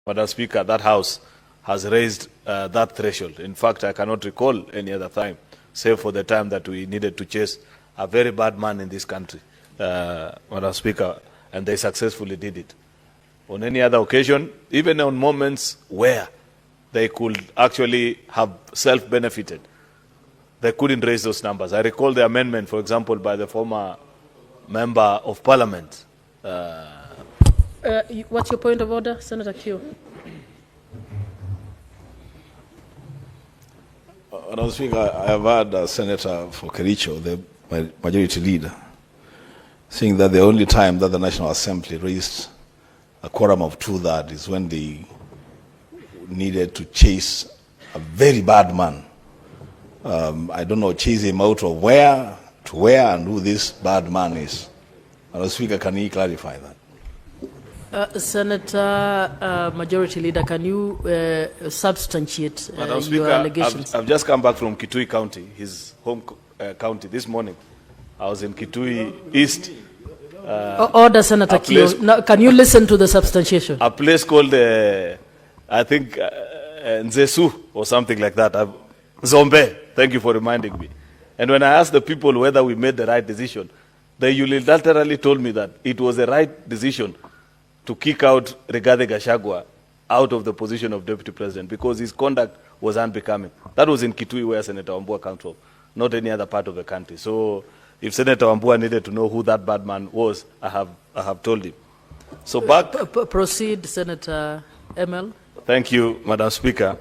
Madam Speaker, that House has raised that threshold. In fact, I cannot recall any other time, save for the time that we needed to chase a very bad man in this country, Madam Speaker, and they successfully did it. On any other occasion, even on moments where they could actually have self-benefited, they couldn't raise those numbers. I recall the amendment, for example, by the former Member of Parliament. What's your point of order, Senator Q? Madam Speaker, I have heard Senator for Kericho, the majority leader, saying that the only time that the National Assembly raised a quorum of 2/3 is when they needed to chase a very bad man. I don't know, chase him out of where to where and who this bad man is. Madam Speaker, can you clarify that? Senator Majority Leader, can you substantiate Madam your Speaker, allegations? I've just come back from Kitui County, his home county, this morning. I was in Kitui East. Order, Senator Q. Now, can you listen to the substantiation? A place called, I think, Nzesu or something like that. Zombe, thank you for reminding me. And when I asked the people whether we made the right decision, they unilaterally told me that it was the right decision to kick out Rigathi Gachagua out of the position of Deputy President because his conduct was unbecoming. That was in Kitui, where Senator Wambua comes from, not any other part of the country. So if Senator Wambua needed to know who that bad man was, I have told him. So back... Proceed, Senator ML. Thank you, Madam Speaker.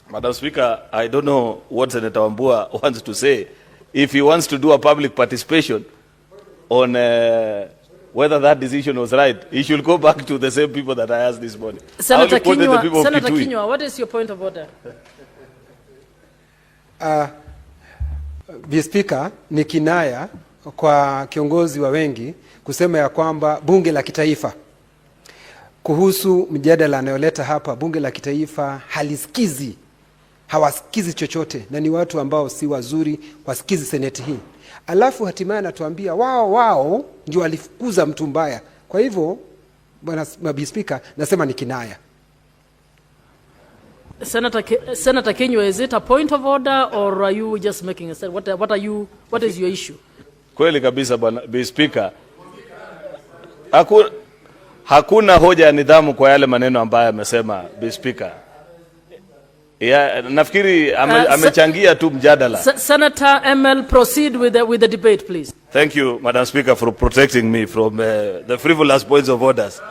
Madam Speaker, I don't know what Senator Wambua wants to say. If he wants to do a public participation on whether that decision was right, he should go back to the same people that I asked this morning. Senator Kinyua, what is your point of order? Speaker, ni kinaya kwa kiongozi wa wengi kusema ya kwamba bunge la kitaifa kuhusu mjadala anayoleta hapa, bunge la kitaifa halisikizi, hawasikizi chochote na ni watu ambao si wazuri wasikizi seneti hii. Alafu hatimaye anatuambia wao ndio walifukuza mtu mbaya. Kwa hivyo bwana Speaker, nasema ni kinaya. Senator Kinyua, is it a point of order or are you just making a statement? What is your issue? Kweli kabisa bwana Speaker. Hakuna hoja ya nidhamu kwa yale maneno ambayo amesema Speaker. Nafikiri amechangia tu mjadala. Senator ML, proceed with the debate, please. Thank you, Madam Speaker, for protecting me from the frivolous points of orders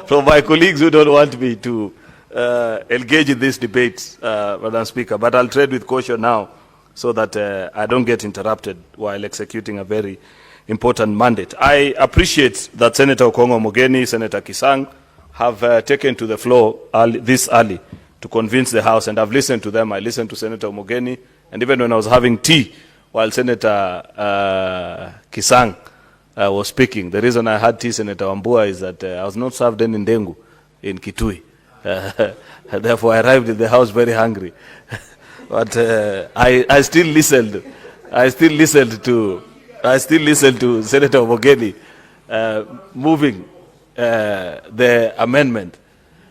from my colleagues who don't want me to engage in this debate, Madam Speaker. But I'll tread with caution now so that I don't get interrupted while executing a very important mandate. I appreciate that Senator Okongo Mogeni, Senator Kisang have taken to the floor this early to convince the House, and I've listened to them. I listened to Senator Mogeni, and even when I was having tea while Senator Kisang was speaking, the reason I had tea, Senator Wambua, is that I was not served any ndengu in Kitui. Therefore, I arrived in the House very hungry. But I still listened. I still listened to Senator Mogeni moving the amendment.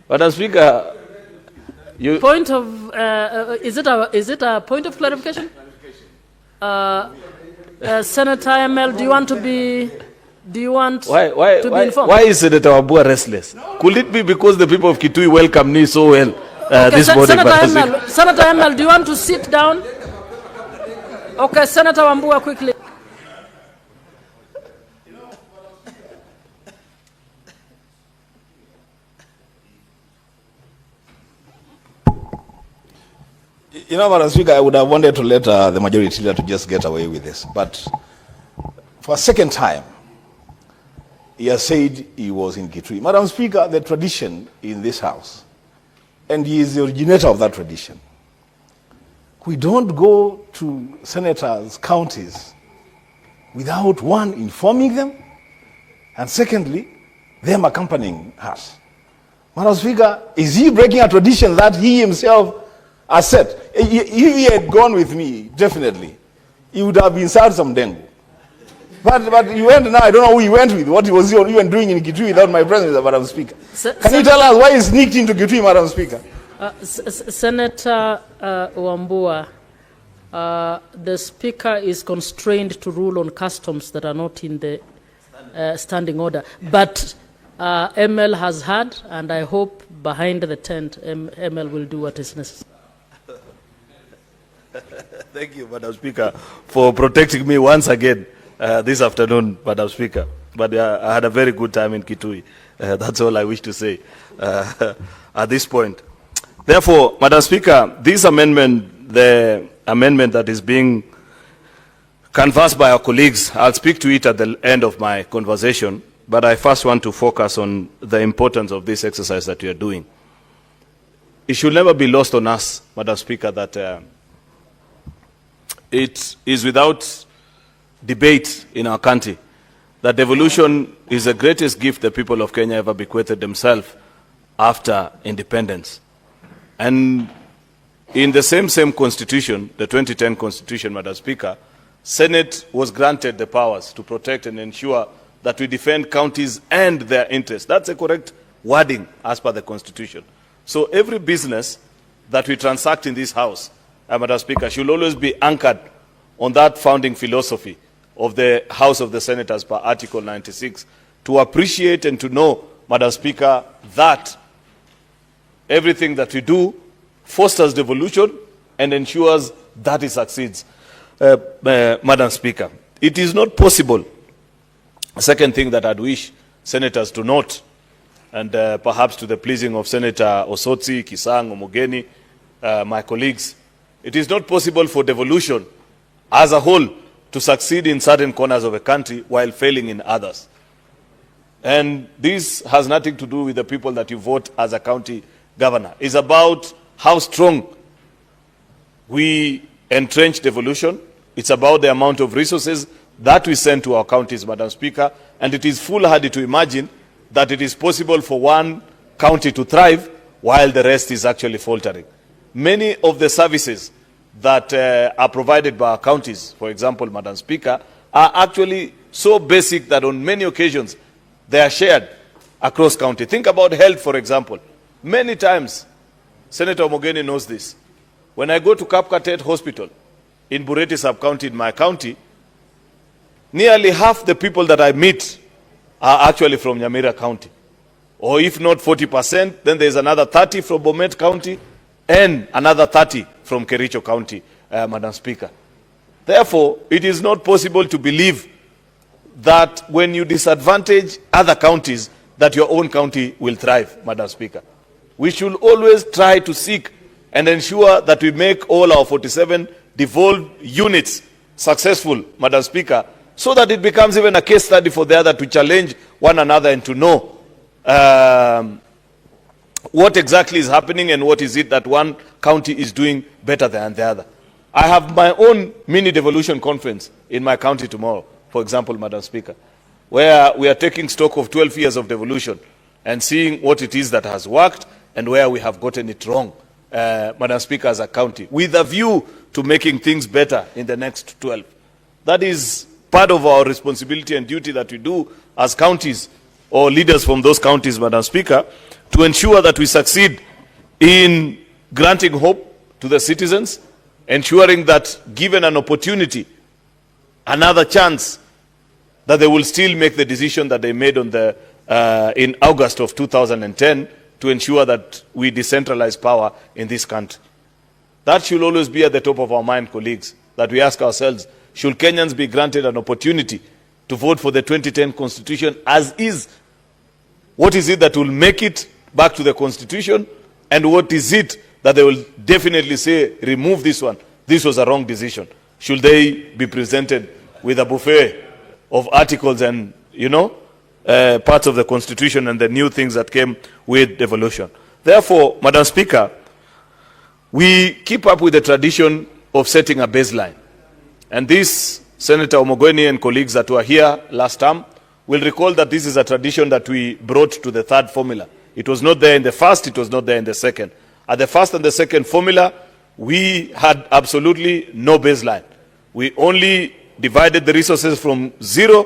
Madam Speaker, you point of is it a point of clarification? Senator ML, do you want to be informed? Why is Senator Wambua restless? Could it be because the people of Kitui welcome me so well this morning? Senator ML, do you want to sit down? Okay, Senator Wambua, quickly. You know, Madam Speaker, I would have wanted to let the majority leader to just get away with this. But for a second time, he has said he was in Kitui. Madam Speaker, the tradition in this House, and he is the originator of that tradition, we don't go to senators' counties without, one, informing them, and secondly, them accompanying us. Madam Speaker, is he breaking a tradition that he himself has set? If he had gone with me, definitely, he would have been served some dengue. But you went now, I don't know who you went with, what was he even doing in Kitui without my presence, Madam Speaker. Can you tell us why he sneaked into Kitui, Madam Speaker? Senator Wambua, the Speaker is constrained to rule on customs that are not in the standing order. But ML has had, and I hope behind the tent, ML will do what is necessary. Thank you, Madam Speaker, for protecting me once again this afternoon, Madam Speaker. But I had a very good time in Kitui. That's all I wish to say at this point. Therefore, Madam Speaker, this amendment, the amendment that is being canvassed by our colleagues, I'll speak to it at the end of my conversation, but I first want to focus on the importance of this exercise that we are doing. It should never be lost on us, Madam Speaker, that it is without debate in our country that devolution is the greatest gift the people of Kenya ever bequeathed themselves after independence. And in the same constitution, the 2010 constitution, Madam Speaker, Senate was granted the powers to protect and ensure that we defend counties and their interests. That's a correct wording as per the constitution. So every business that we transact in this house, Madam Speaker, should always be anchored on that founding philosophy of the House of the Senators per Article 96, to appreciate and to know, Madam Speaker, that everything that we do fosters devolution and ensures that it succeeds. Madam Speaker, it is not possible. A second thing that I'd wish senators to note, and perhaps to the pleasing of Senator Osotsi, Kisang, Omogeni, my colleagues, it is not possible for devolution as a whole to succeed in certain corners of a country while failing in others. And this has nothing to do with the people that you vote as a county governor. It's about how strong we entrench devolution. It's about the amount of resources that we send to our counties, Madam Speaker, and it is foolhardy to imagine that it is possible for one county to thrive while the rest is actually faltering. Many of the services that are provided by our counties, for example, Madam Speaker, are actually so basic that on many occasions they are shared across county. Think about health, for example. Many times, Senator Omogeni knows this. When I go to Kapkatet Hospital in Bureti sub-county in my county, nearly half the people that I meet are actually from Nyamira County. Or if not 40%, then there's another 30 from Bomet County and another 30 from Kericho County, Madam Speaker. Therefore, it is not possible to believe that when you disadvantage other counties, that your own county will thrive, Madam Speaker. We should always try to seek and ensure that we make all our 47 devolved units successful, Madam Speaker, so that it becomes even a case study for the other to challenge one another and to know what exactly is happening and what is it that one county is doing better than the other. I have my own mini devolution conference in my county tomorrow, for example, Madam Speaker, where we are taking stock of 12 years of devolution and seeing what it is that has worked and where we have gotten it wrong, Madam Speaker, as a county, with a view to making things better in the next 12. That is part of our responsibility and duty that we do as counties or leaders from those counties, Madam Speaker, to ensure that we succeed in granting hope to the citizens, ensuring that given an opportunity, another chance, that they will still make the decision that they made on the, in August of 2010 to ensure that we decentralize power in this country. That should always be at the top of our mind, colleagues, that we ask ourselves, should Kenyans be granted an opportunity to vote for the 2010 Constitution as is? What is it that will make it back to the Constitution? And what is it that they will definitely say, remove this one, this was a wrong decision? Should they be presented with a buffet of articles and, you know, parts of the Constitution and the new things that came with devolution? Therefore, Madam Speaker, we keep up with the tradition of setting a baseline. And this, Senator Omogeni and colleagues that were here last term will recall that this is a tradition that we brought to the third formula. It was not there in the first, it was not there in the second. At the first and the second formula, we had absolutely no baseline. We only divided the resources from zero,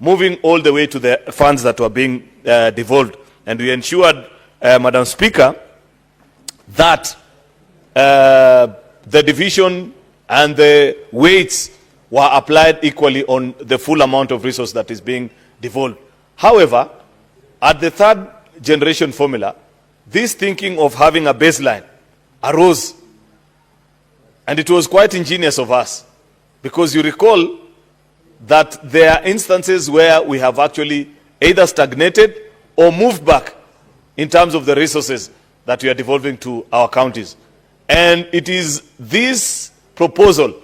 moving all the way to the funds that were being devolved. And we ensured, Madam Speaker, that the division and the weights were applied equally on the full amount of resource that is being devolved. However, at the third generation formula, this thinking of having a baseline arose. And it was quite ingenious of us, because you recall that there are instances where we have actually either stagnated or moved back in terms of the resources that we are devolving to our counties. And it is this proposal,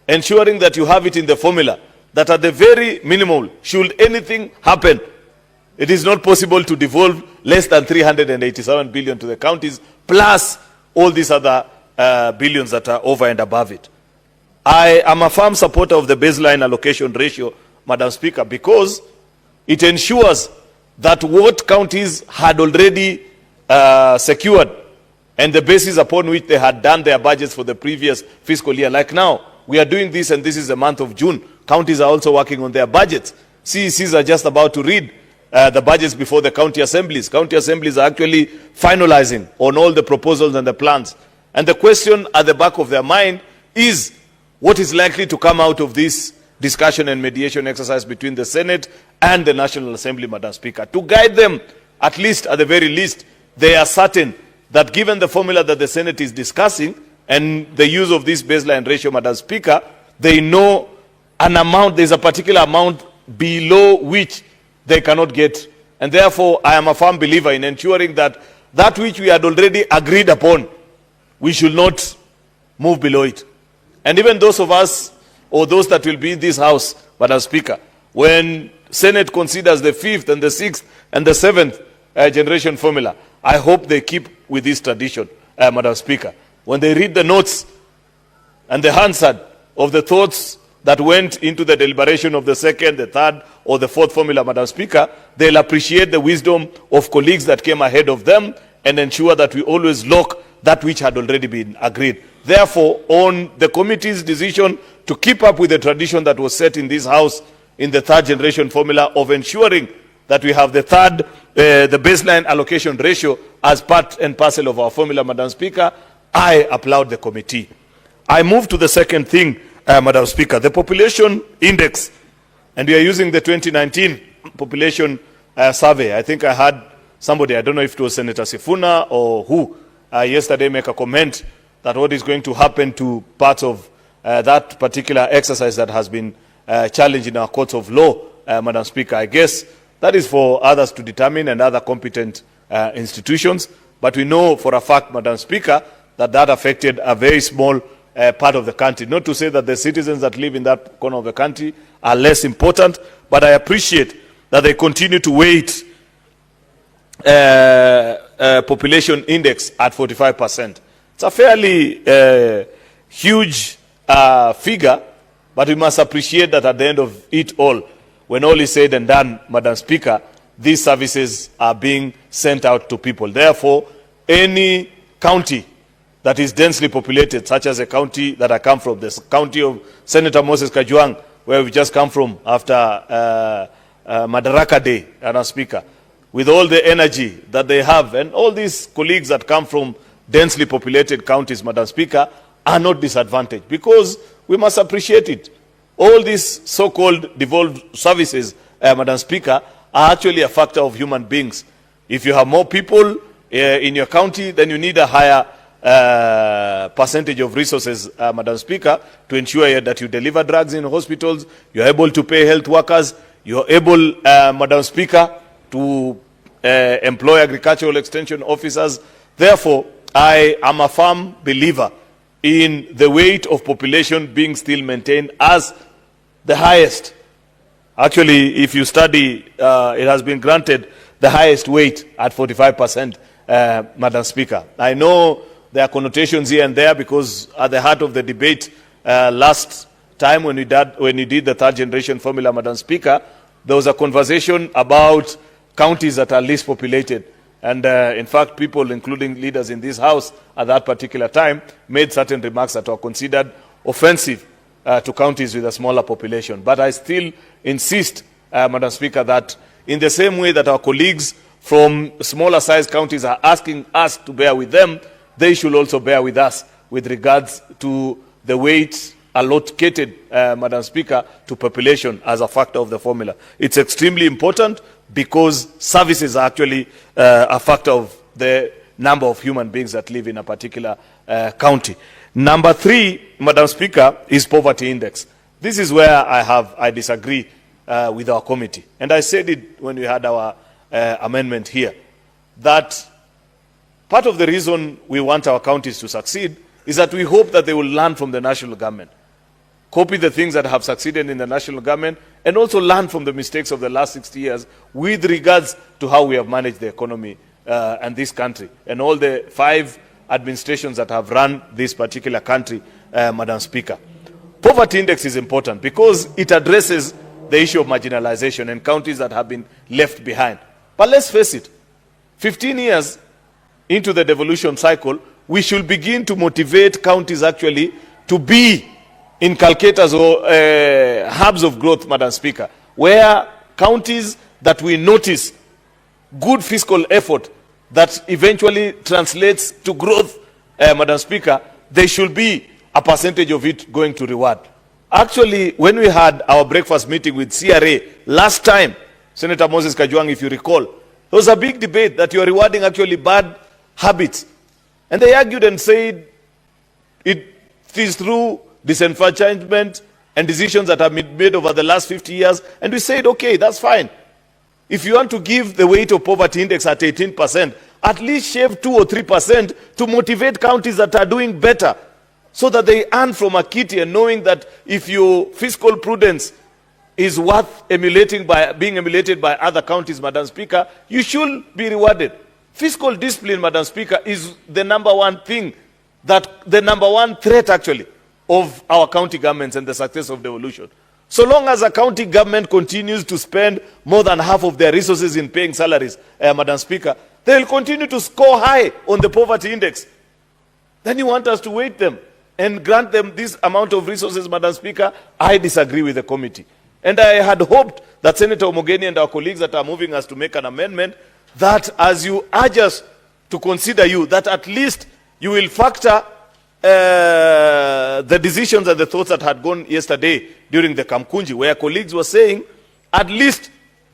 ensuring that you have it in the formula, that at the very minimum, should anything happen, it is not possible to devolve less than 387 billion to the counties, plus all these other billions that are over and above it. I am a firm supporter of the baseline allocation ratio, Madam Speaker, because it ensures that what counties had already secured and the basis upon which they had done their budgets for the previous fiscal year, like now, we are doing this and this is the month of June. Counties are also working on their budgets. CECs are just about to read the budgets before the county assemblies. County assemblies are actually finalizing on all the proposals and the plans. And the question at the back of their mind is what is likely to come out of this discussion and mediation exercise between the Senate and the National Assembly, Madam Speaker. To guide them, at least, at the very least, they are certain that given the formula that the Senate is discussing and the use of this baseline ratio, Madam Speaker, they know an amount, there's a particular amount below which they cannot get. And therefore, I am a firm believer in ensuring that that which we had already agreed upon, we should not move below it. And even those of us, or those that will be in this House, Madam Speaker, when Senate considers the 5th and the 6th and the 7th generation formula, I hope they keep with this tradition, Madam Speaker. When they read the notes and the Hansard of the thoughts that went into the deliberation of the 2nd, the 3rd, or the 4th formula, Madam Speaker, they'll appreciate the wisdom of colleagues that came ahead of them and ensure that we always lock that which had already been agreed. Therefore, on the committee's decision to keep up with the tradition that was set in this House in the 3rd generation formula of ensuring that we have the baseline allocation ratio as part and parcel of our formula, Madam Speaker, I applaud the committee. I move to the second thing, Madam Speaker, the population index. And we are using the 2019 population survey. I think I had somebody, I don't know if it was Senator Sifuna or who, yesterday make a comment that what is going to happen to parts of that particular exercise that has been challenged in our courts of law, Madam Speaker. I guess that is for others to determine and other competent institutions. But we know for a fact, Madam Speaker, that that affected a very small part of the country. Not to say that the citizens that live in that corner of the country are less important, but I appreciate that they continue to weight population index at 45%. It's a fairly huge figure, but we must appreciate that at the end of it all, when all is said and done, Madam Speaker, these services are being sent out to people. Therefore, any county that is densely populated, such as a county that I come from, this county of Senator Moses Kajwang, where we just come from after Madaraka Day, Madam Speaker, with all the energy that they have, and all these colleagues that come from densely populated counties, Madam Speaker, are not disadvantaged, because we must appreciate it. All these so-called devolved services, Madam Speaker, are actually a factor of human beings. If you have more people in your county, then you need a higher percentage of resources, Madam Speaker, to ensure that you deliver drugs in hospitals, you're able to pay health workers, you're able, Madam Speaker, to employ agricultural extension officers. Therefore, I am a firm believer in the weight of population being still maintained as the highest. Actually, if you study, it has been granted the highest weight at 45%, Madam Speaker. I know there are connotations here and there, because at the heart of the debate last time when we did the 3rd generation formula, Madam Speaker, there was a conversation about counties that are least populated. And in fact, people, including leaders in this House at that particular time, made certain remarks that were considered offensive to counties with a smaller population. But I still insist, Madam Speaker, that in the same way that our colleagues from smaller sized counties are asking us to bear with them, they should also bear with us with regards to the weight allocated, Madam Speaker, to population as a factor of the formula. It's extremely important because services are actually a factor of the number of human beings that live in a particular county. Number 3, Madam Speaker, is poverty index. This is where I disagree with our committee. And I said it when we had our amendment here, that part of the reason we want our counties to succeed is that we hope that they will learn from the national government, copy the things that have succeeded in the national government, and also learn from the mistakes of the last 60 years with regards to how we have managed the economy and this country, and all the 5 administrations that have run this particular country, Madam Speaker. Poverty index is important because it addresses the issue of marginalization and counties that have been left behind. But let's face it, 15 years into the devolution cycle, we should begin to motivate counties actually to be inculcators or hubs of growth, Madam Speaker, where counties that we notice good fiscal effort that eventually translates to growth, Madam Speaker, there should be a percentage of it going to reward. Actually, when we had our breakfast meeting with CRA last time, Senator Moses Kajwang, if you recall, there was a big debate that you are rewarding actually bad habits. And they argued and said it is through disenfranchisement and decisions that have been made over the last 50 years. And we said, okay, that's fine. If you want to give the weight of poverty index at 18%, at least shave 2 or 3% to motivate counties that are doing better, so that they earn from a kitty, and knowing that if your fiscal prudence is worth being emulated by other counties, Madam Speaker, you should be rewarded. Fiscal discipline, Madam Speaker, is the number one thing, the number one threat actually of our county governments and the success of devolution. So long as a county government continues to spend more than half of their resources in paying salaries, Madam Speaker, they will continue to score high on the poverty index. Then you want us to weight them and grant them this amount of resources, Madam Speaker? I disagree with the committee. And I had hoped that Senator Omogeni and our colleagues that are moving us to make an amendment, that as you urge us to consider that at least you will factor the decisions and the thoughts that had gone yesterday during the Kamkunji, where colleagues were saying, at least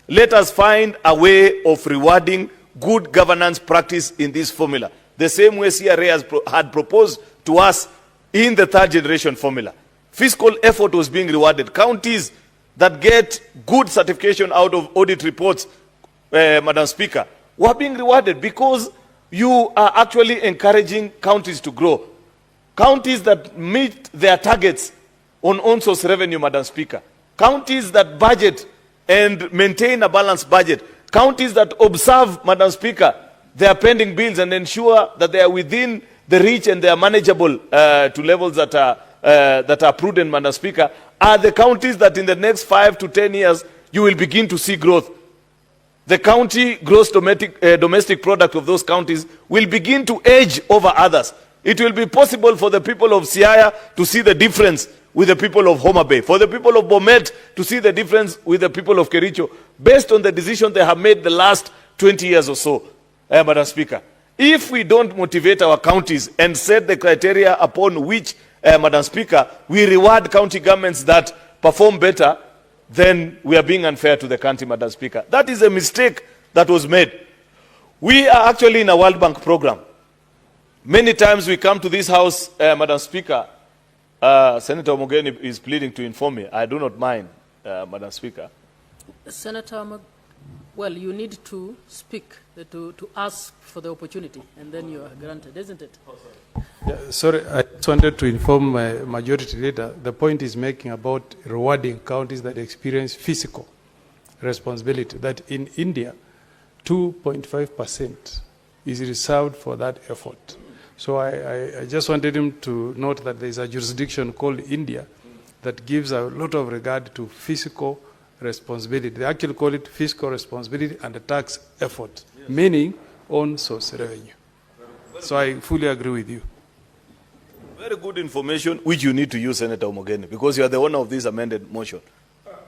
let us find a way of rewarding good governance practice in this formula. The same way CRA had proposed to us in the 3rd generation formula. Fiscal effort was being rewarded. Counties that get good certification out of audit reports, Madam Speaker, were being rewarded because you are actually encouraging counties to grow. Counties that meet their targets on on-source revenue, Madam Speaker. Counties that budget and maintain a balanced budget. Counties that observe, Madam Speaker, their pending bills and ensure that they are within the reach and they are manageable to levels that are prudent, Madam Speaker, are the counties that in the next 5 to 10 years you will begin to see growth. The county gross domestic product of those counties will begin to edge over others. It will be possible for the people of Siaya to see the difference with the people of Homa Bay, for the people of Bomet to see the difference with the people of Kericho, based on the decision they have made the last 20 years or so, Madam Speaker. If we don't motivate our counties and set the criteria upon which, Madam Speaker, we reward county governments that perform better, then we are being unfair to the country, Madam Speaker. That is a mistake that was made. We are actually in a World Bank program. Many times we come to this house, Madam Speaker, Senator Omogeni is pleading to inform me. I do not mind, Madam Speaker. Senator, well, you need to speak, to ask for the opportunity, and then you are granted, isn't it? Yeah, sorry, I just wanted to inform my majority leader. The point is making about rewarding counties that experience fiscal responsibility, that in India, 2.5% is reserved for that effort. So I just wanted him to note that there is a jurisdiction called India that gives a lot of regard to fiscal responsibility. They actually call it fiscal responsibility and the tax effort, yes, meaning on source revenue. So I fully agree with you. Very very good information which you need to use, Senator Omogeni, because you are the owner of this amended motion.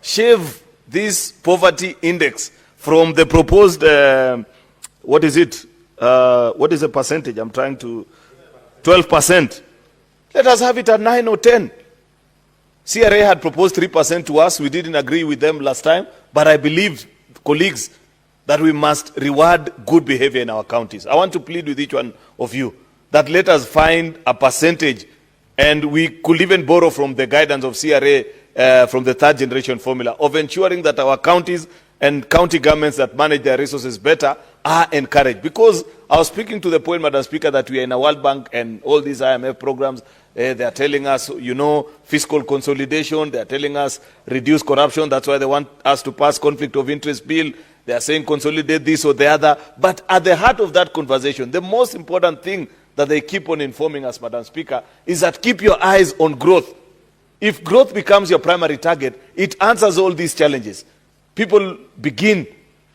Shave this poverty index from the proposed, what is it? What is the percentage? I'm trying to, 12%. Let us have it at 9 or 10. CRA had proposed 3% to us. We didn't agree with them last time, but I believe, colleagues, that we must reward good behavior in our counties. I want to plead with each one of you that let us find a percentage, and we could even borrow from the guidance of CRA from the third generation formula of ensuring that our counties and county governments that manage their resources better are encouraged. Because I was speaking to the point, Madam Speaker, that we are in a World Bank and all these IMF programs, they are telling us, fiscal consolidation. They are telling us reduce corruption. That's why they want us to pass conflict of interest bill. They are saying consolidate this or the other. But at the heart of that conversation, the most important thing that they keep on informing us, Madam Speaker, is that keep your eyes on growth. If growth becomes your primary target, it answers all these challenges. People begin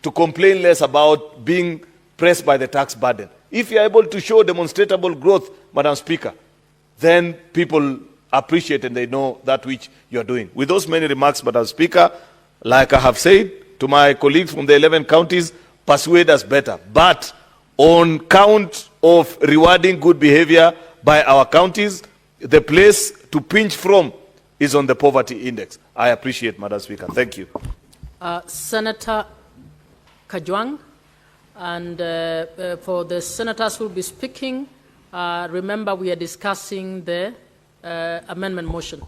to complain less about being pressed by the tax burden. If you are able to show demonstrable growth, Madam Speaker, then people appreciate and they know that which you are doing. With those many remarks, Madam Speaker, like I have said to my colleagues from the 11 counties, persuade us better. But on count of rewarding good behavior by our counties, the place to pinch from is on the poverty index. I appreciate, Madam Speaker. Thank you. Senator Kajwang, and for the senators who will be speaking, remember we are discussing the amendment motion.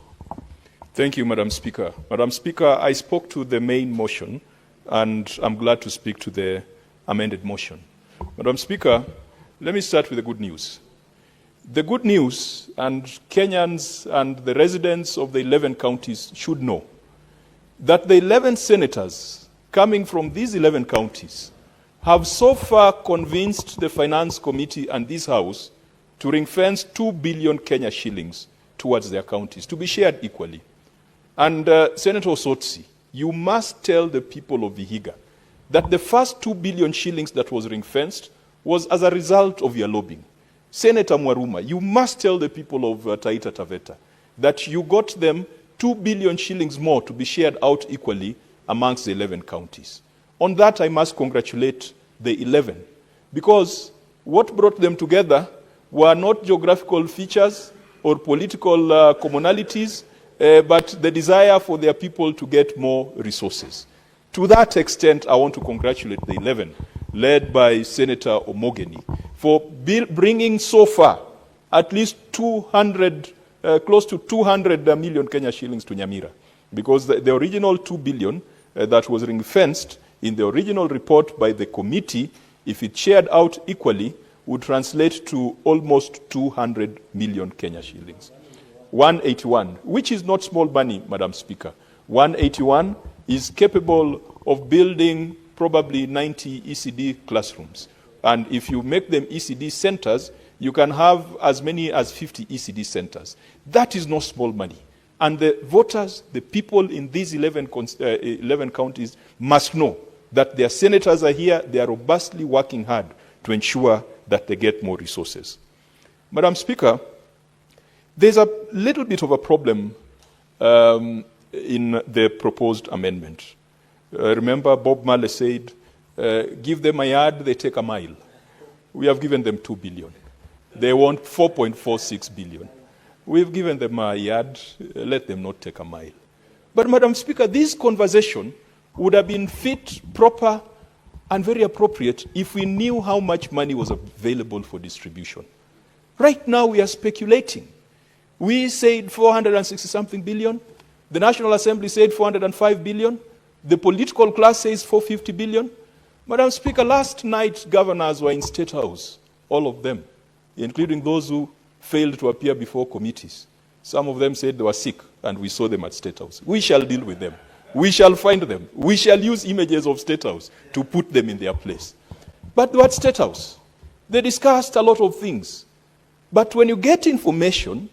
Thank you, Madam Speaker. Madam Speaker, I spoke to the main motion, and I'm glad to speak to the amended motion. Madam Speaker, let me start with the good news. The good news, and Kenyans and the residents of the 11 counties should know, that the 11 senators coming from these 11 counties have so far convinced the Finance Committee and this House to ring-fence 2 billion Kenya shillings towards their counties, to be shared equally. And Senator Osotsi, you must tell the people of Vihiga that the first 2 billion shillings that was ring-fenced was as a result of your lobbying. Senator Mwaruma, you must tell the people of Taita Taveta that you got them 2 billion shillings more to be shared out equally amongst the 11 counties. On that, I must congratulate the 11, because what brought them together were not geographical features or political commonalities, but the desire for their people to get more resources. To that extent, I want to congratulate the 11, led by Senator Omogeni, for bringing so far at least 200, close to 200 million Kenya shillings to Nyamira, because the original 2 billion that was ring-fenced in the original report by the committee, if it shared out equally, would translate to almost 200 million Kenya shillings. 181, which is not small money, Madam Speaker. 181 is capable of building probably 90 ECD classrooms. And if you make them ECD centers, you can have as many as 50 ECD centers. That is not small money. And the voters, the people in these 11 counties must know that their senators are here, they are robustly working hard to ensure that they get more resources. Madam Speaker, there's a little bit of a problem in the proposed amendment. Remember, Bob Marley said, give them a yard, they take a mile. We have given them 2 billion. They want 4.46 billion. We've given them a yard, let them not take a mile. But, Madam Speaker, this conversation would have been fit, proper, and very appropriate if we knew how much money was available for distribution. Right now, we are speculating. We said 460-something billion. The National Assembly said 405 billion. The political class says 450 billion. Madam Speaker, last night, governors were in State House, all of them, including those who failed to appear before committees. Some of them said they were sick, and we saw them at State House. We shall deal with them. We shall find them. We shall use images of State House to put them in their place. But they were at State House. They discussed a lot of things. But when you get information,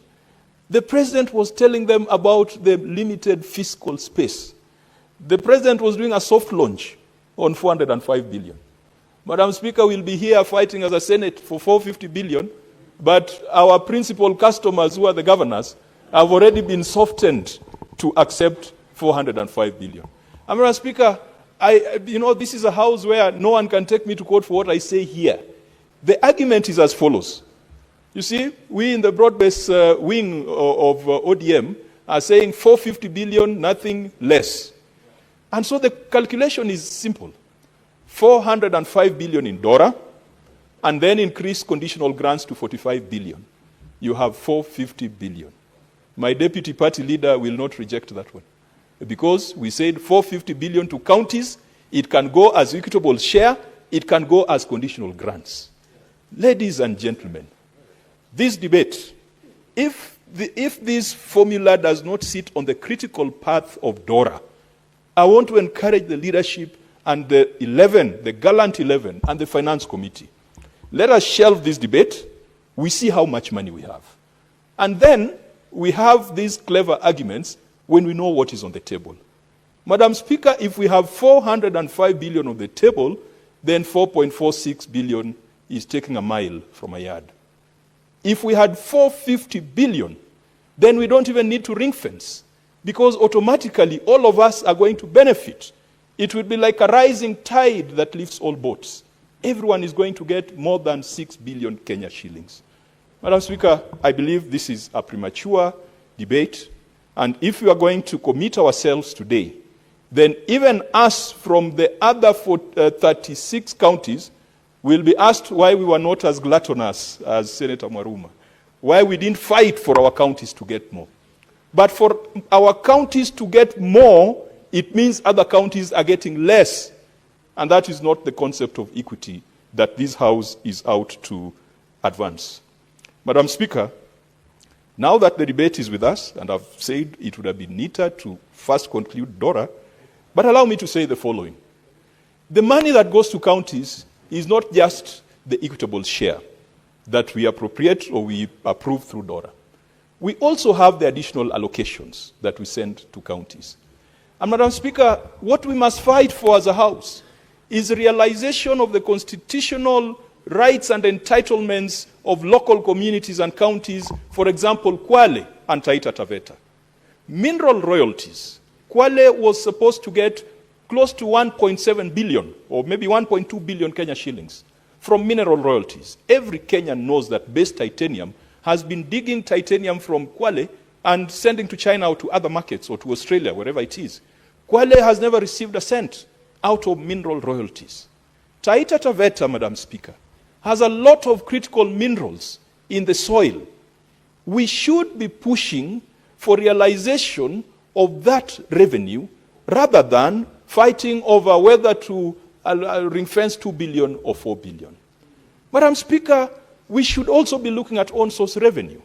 the president was telling them about the limited fiscal space. The president was doing a soft launch on 405 billion. Madam Speaker, we'll be here fighting as a Senate for 450 billion, But our principal customers, who are the governors, have already been softened to accept 405 billion. Madam Speaker, this is a house where no one can take me to court for what I say here. The argument is as follows. You see, we in the broad-based wing of ODM are saying 450 billion, nothing less. And so the calculation is simple. 405 billion in DORA, and then increase conditional grants to 45 billion. You have 450 billion. My deputy party leader will not reject that one. Because we said 450 billion to counties, it can go as equitable share, it can go as conditional grants. Ladies and gentlemen, this debate, if this formula does not sit on the critical path of DORA, I want to encourage the leadership and the gallant 11 and the finance committee. Let us shelve this debate. We see how much money we have. And then we have these clever arguments when we know what is on the table. Madam Speaker, if we have 405 billion on the table, then 4.46 billion is taking a mile from a yard. If we had 450 billion, then we don't even need to ring fence, because automatically all of us are going to benefit. It would be like a rising tide that lifts all boats. Everyone is going to get more than 6 billion Kenya shillings. Madam Speaker, I believe this is a premature debate, and if we are going to commit ourselves today, then even us from the other 36 counties will be asked why we were not as gluttonous as Senator Mwaruma, why we didn't fight for our counties to get more. But for our counties to get more, it means other counties are getting less. And that is not the concept of equity that this House is out to advance. Madam Speaker, now that the debate is with us, and I've said it would have been neater to first conclude DORA, but allow me to say the following. The money that goes to counties is not just the equitable share that we appropriate or we approve through DORA. We also have the additional allocations that we send to counties. And Madam Speaker, what we must fight for as a House is realization of the constitutional rights and entitlements of local communities and counties, for example, Kwale and Taita Taveta. Mineral royalties. Kwale was supposed to get close to 1.7 billion, or maybe 1.2 billion Kenya shillings from mineral royalties. Every Kenyan knows that Base Titanium has been digging titanium from Kwale and sending to China or to other markets or to Australia, wherever it is. Kwale has never received a cent out of mineral royalties. Taita Taveta, Madam Speaker, has a lot of critical minerals in the soil. We should be pushing for realization of that revenue rather than fighting over whether to ring-fence 2 billion or 4 billion. Madam Speaker, we should also be looking at on-source revenue.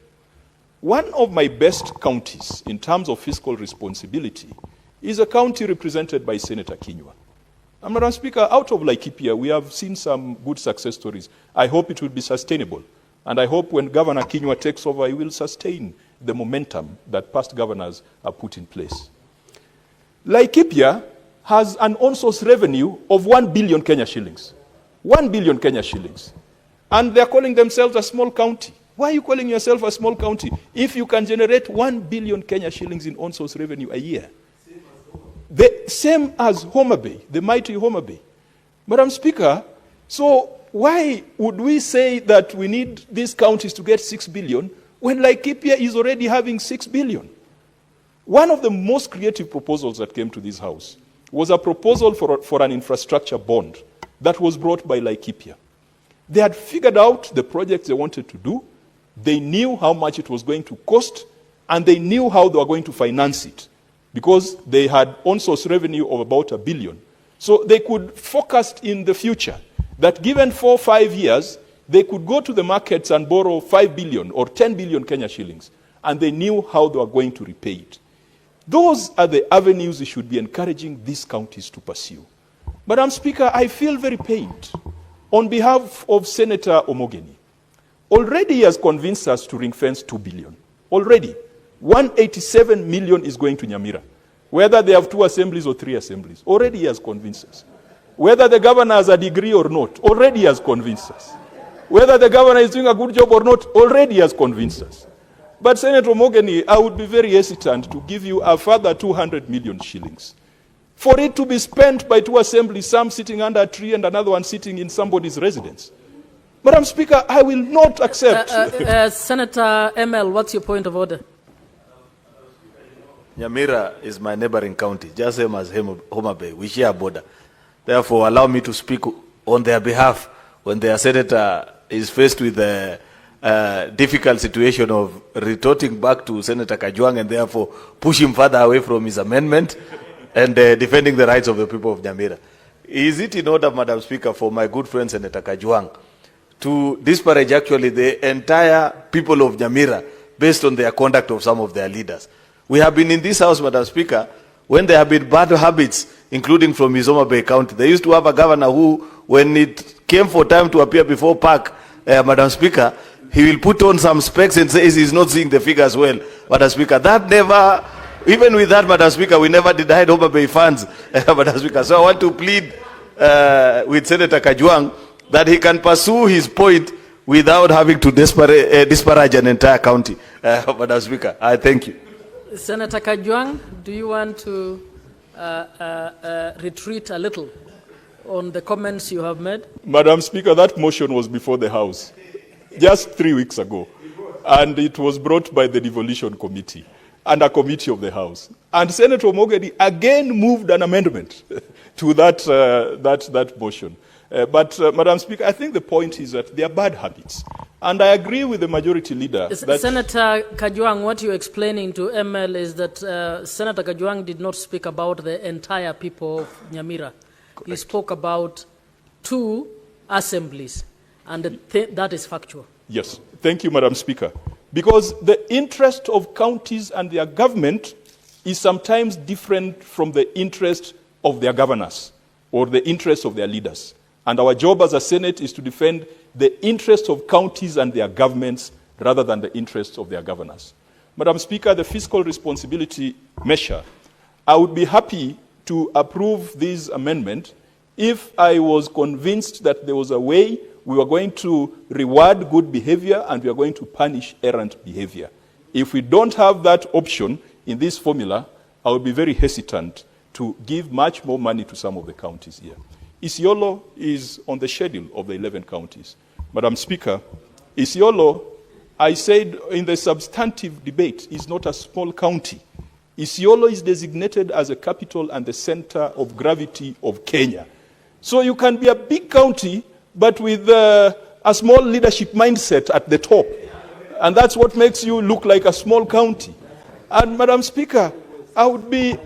One of my best counties in terms of fiscal responsibility is a county represented by Senator Kinyua. And Madam Speaker, out of Laikipia, we have seen some good success stories. I hope it will be sustainable. And I hope when Governor Kinyua takes over, he will sustain the momentum that past governors have put in place. Laikipia has an on-source revenue of 1 billion Kenya shillings. 1 billion Kenya shillings. And they're calling themselves a small county. Why are you calling yourself a small county if you can generate 1 billion Kenya shillings in on-source revenue a year? The same as Homa Bay, the mighty Homa Bay. Madam Speaker, so why would we say that we need these counties to get 6 billion when Laikipia is already having 6 billion? One of the most creative proposals that came to this House was a proposal for an infrastructure bond that was brought by Laikipia. They had figured out the projects they wanted to do, they knew how much it was going to cost, and they knew how they were going to finance it, because they had on-source revenue of about 1 billion. So they could focus in the future that given 4 or 5 years, they could go to the markets and borrow 5 billion or 10 billion Kenya shillings, and they knew how they were going to repay it. Those are the avenues we should be encouraging these counties to pursue. Madam Speaker, I feel very pained on behalf of Senator Omogeni. Already he has convinced us to ring-fence 2 billion. Already. 187 million is going to Nyamira. Whether they have 2 assemblies or 3 assemblies. Already he has convinced us. Whether the governor has a degree or not. Already he has convinced us. Whether the governor is doing a good job or not already has convinced us. But Senator Mogeni, I would be very hesitant to give you a further 200 million shillings. For it to be spent by two assemblies, some sitting under a tree and another one sitting in somebody's residence. Madam Speaker, I will not accept. Senator ML, what's your point of order? Nyamira is my neighboring county, just same as Homa Bay. We share a border. Therefore, allow me to speak on their behalf when their senator is faced with the difficult situation of retorting back to Senator Kajwang and therefore push him further away from his amendment and defending the rights of the people of Nyamira. Is it in order, Madam Speaker, for my good friend Senator Kajwang to disparage actually the entire people of Nyamira based on their conduct of some of their leaders? We have been in this house, Madam Speaker, when there have been bad habits, including from Homa Bay County. They used to have a governor who, when it came for time to appear before PAC, Madam Speaker, he will put on some specs and says he's not seeing the figures well, Madam Speaker. That never, even with that, Madam Speaker, we never denied Homa Bay funds, Madam Speaker. So I want to plead with Senator Kajwang that he can pursue his point without having to disparage an entire county, Madam Speaker. I thank you. Senator Kajwang, do you want to retreat a little on the comments you have made? Madam Speaker, that motion was before the House just 3 weeks ago. And it was brought by the Devolution Committee and a committee of the House. And Senator Mogeni again moved an amendment to that motion. But Madam Speaker, I think the point is that they are bad habits. And I agree with the majority leader. Senator Kajwang, what you're explaining to ML is that Senator Kajwang did not speak about the entire people of Nyamira. Correct. He spoke about 2 assemblies, and that is factual. Yes. Thank you, Madam Speaker. Because the interest of counties and their government is sometimes different from the interest of their governors or the interest of their leaders. And our job as a Senate is to defend the interests of counties and their governments rather than the interests of their governors. Madam Speaker, the fiscal responsibility measure, I would be happy to approve this amendment if I was convinced that there was a way we were going to reward good behavior and we are going to punish errant behavior. If we don't have that option in this formula, I would be very hesitant to give much more money to some of the counties here. Isiolo is on the schedule of the 11 counties. Madam Speaker, Isiolo, I said in the substantive debate, is not a small county. Isiolo is designated as a capital and the center of gravity of Kenya. So you can be a big county, but with a small leadership mindset at the top. And that's what makes you look like a small county. And Madam Speaker, I would be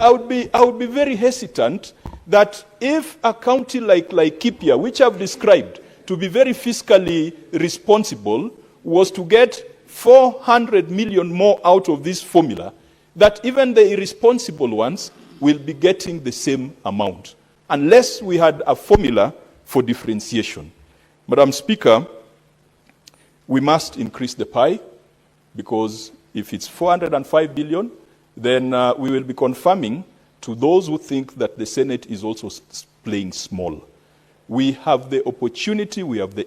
very hesitant that if a county like Laikipia, which I've described to be very fiscally responsible, was to get 400 million more out of this formula, that even the irresponsible ones will be getting the same amount, unless we had a formula for differentiation. Madam Speaker, we must increase the pie, because if it's 405 billion, then we will be confirming to those who think that the Senate is also playing small. We have the opportunity, we have the